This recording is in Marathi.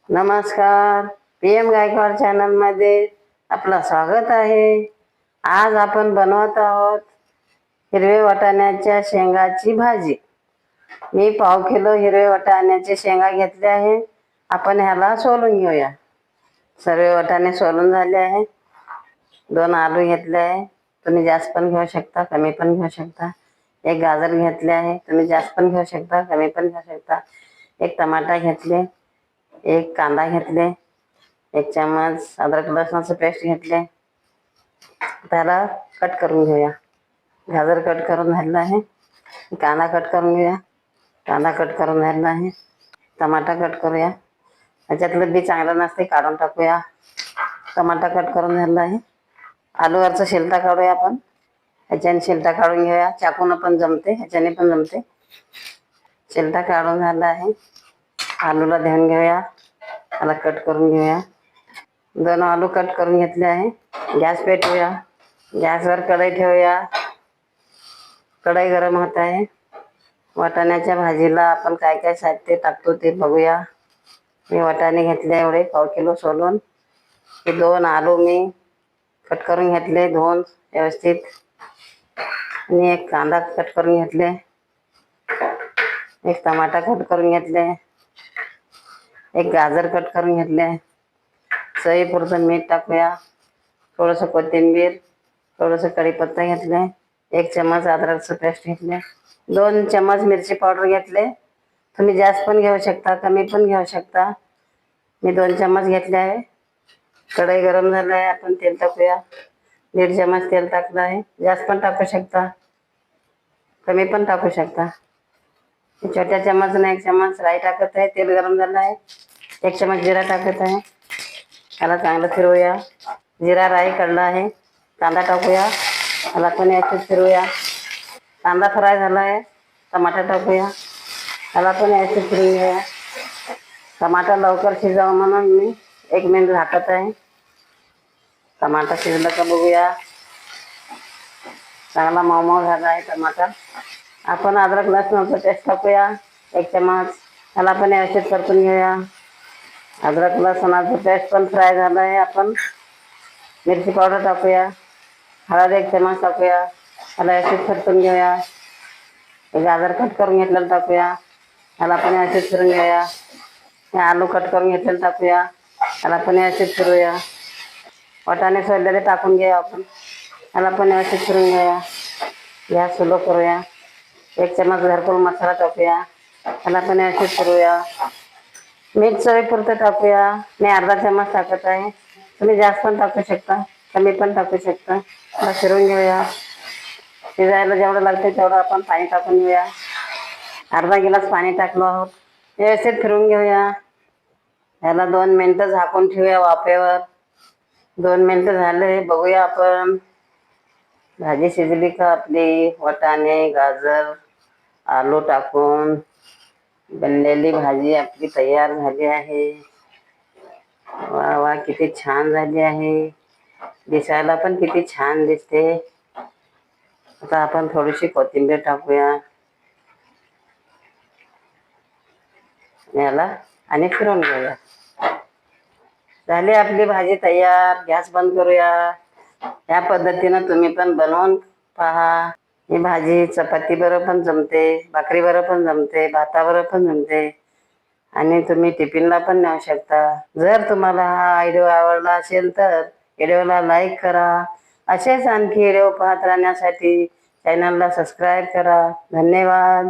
नमस्कार. PM गायकवाड चॅनलमध्ये आपलं स्वागत आहे. आज आपण बनवत आहोत हिरवे वाटाण्याच्या शेंगाची भाजी. मी 1/2 किलो हिरवे वाटाण्याचे शेंगा घेतले आहे. आपण ह्याला सोलून घेऊया. सर्व वाटाणे सोलून झाले आहे. 2 आलू घेतले आहे. तुम्ही जास्त पण घेऊ शकता, कमी पण घेऊ शकता. 1 गाजर घेतले आहे. तुम्ही जास्त पण घेऊ शकता, कमी पण घेऊ शकता. 1 टमाटा घेतले. 1 कांदा घेतले. 1 चम्मच अद्रक लसणाचं पेस्ट घेतले. त्याला कट करून घेऊया. गाजर कट करून झालेला आहे. कांदा कट करून घेऊया. कांदा कट करून झालेला आहे. टमाटा कट करूया. त्याच्यातलं बी चांगलं नसते, काढून टाकूया. टमाटा कट करून झालेला आहे. आलूवरचा शेलटा काढूया आपण. ह्याच्याने शेलटा काढून घेऊया. चाकून पण जमते, ह्याच्याने पण जमते. शेलटा काढून झाला आहे. आलूला धुवून घेऊया. त्याला कट करून घेऊया. 2 आलू कट करून घेतले आहे. गॅस पेटवूया. गॅसवर कढई ठेवूया. कढई गरम होत आहे. वाटाण्याच्या भाजीला आपण काय काय साहित्य टाकतो ते बघूया. मी वाटाणे घेतले एवढे 1/2 किलो सोलून. हे 2 आलू मी कट करून घेतले, धुवून व्यवस्थित. आणि 1 कांदा कट करून घेतले. 1 टमाटा कट करून घेतले. 1 गाजर कट करून घेतले. चवीपुरतं मीठ टाकूया. थोडंसं कोथिंबीर, थोडंसं कढीपत्ता घेतले. 1 चम्मच अद्रकचं पेस्ट घेतले. 2 चम्मच मिरची पावडर घेतले. तुम्ही जास्त पण घेऊ शकता, कमी पण घेऊ शकता. मी 2 चम्मच घेतले आहे. कढई गरम झालं आहे. आपण तेल टाकूया. 1.5 चम्मच तेल टाकलं आहे. जास्त पण टाकू शकता, कमी पण टाकू शकता. छोट्या चम्मचने 1 चम्मच राई टाकत आहे. तेल गरम झालं आहे. 1 चम्मच जिरा टाकत आहे. त्याला चांगलं फिरवूया. जिरा राई कळला आहे. कांदा टाकूया. त्याला पण याच्यात फिरवूया. कांदा फ्राय झाला आहे. टमाटा टाकूया. त्याला पण याच्यात फिरवून घेऊया. टमाटा लवकर शिजावं म्हणून मी 1 मिनिट झाकत आहे. टमाटा शिजलं का बघूया. चांगला मऊ झाला आहे टमाटा. आपण अद्रक लसणाचं पेस्ट टाकूया 1 चम्मच. त्याला पण व्यवस्थित परतून घेऊया. अद्रक लसणाचं पेस्ट पण फ्राय झालं आहे. आपण मिरची पावडर टाकूया. हळद 1 चम्मच टाकूया. त्याला व्यवस्थित परतून घेऊया. गाजर कट करून घेतलेलं टाकूया. त्याला पण व्यवस्थित फिरून घेऊया. आलू कट करून घेतलेलं टाकूया. त्याला पण व्यवस्थित फिरूया. वाटाणे सोललेले टाकून घेऊया आपण. त्याला पण व्यवस्थित फिरून घेऊया. गॅस स्लो करूया. 1 चम्मच घरकुल मसाला टाकूया. त्याला पण व्यवस्थित फिरूया. मीठ चवीपुरतं टाकूया. मी अर्धा चम्मच टाकत आहे. तुम्ही जास्त पण टाकू शकता, कमी पण टाकू शकता. त्याला फिरून घेऊया. शिजायला जेवढं लागतं तेवढं आपण पाणी टाकून घेऊया. अर्धा गिलास पाणी टाकलो आहोत. व्यवस्थित फिरून घेऊया. याला 2 मिनिटं झाकून ठेवूया वाफेवर. 2 मिनिटं झाले, बघूया आपण. भाजी शिजली का आपली. वाटाणे, गाजर, आलू टाकून बनलेली भाजी आपली तयार झाली आहे. वा वा, किती छान झाली आहे. दिसायला पण किती छान दिसते. आता आपण थोडीशी कोथिंबीर टाकूया. याला आणि फिरवून घेऊया. झाली आपली भाजी तयार. गॅस बंद करूया. या पद्धतीनं तुम्ही पण बनवून पहा. ही भाजी चपाती बरोबर पण जमते, भाकरी बरोबर पण जमते, भाताबरोबर पण जमते. आणि तुम्ही टिफिनला पण नेऊ शकता. जर तुम्हाला हा व्हिडिओ आवडला असेल तर व्हिडिओला लाईक करा. असेच आणखी व्हिडिओ पाहत राहण्यासाठी चॅनलला सबस्क्राईब करा. धन्यवाद.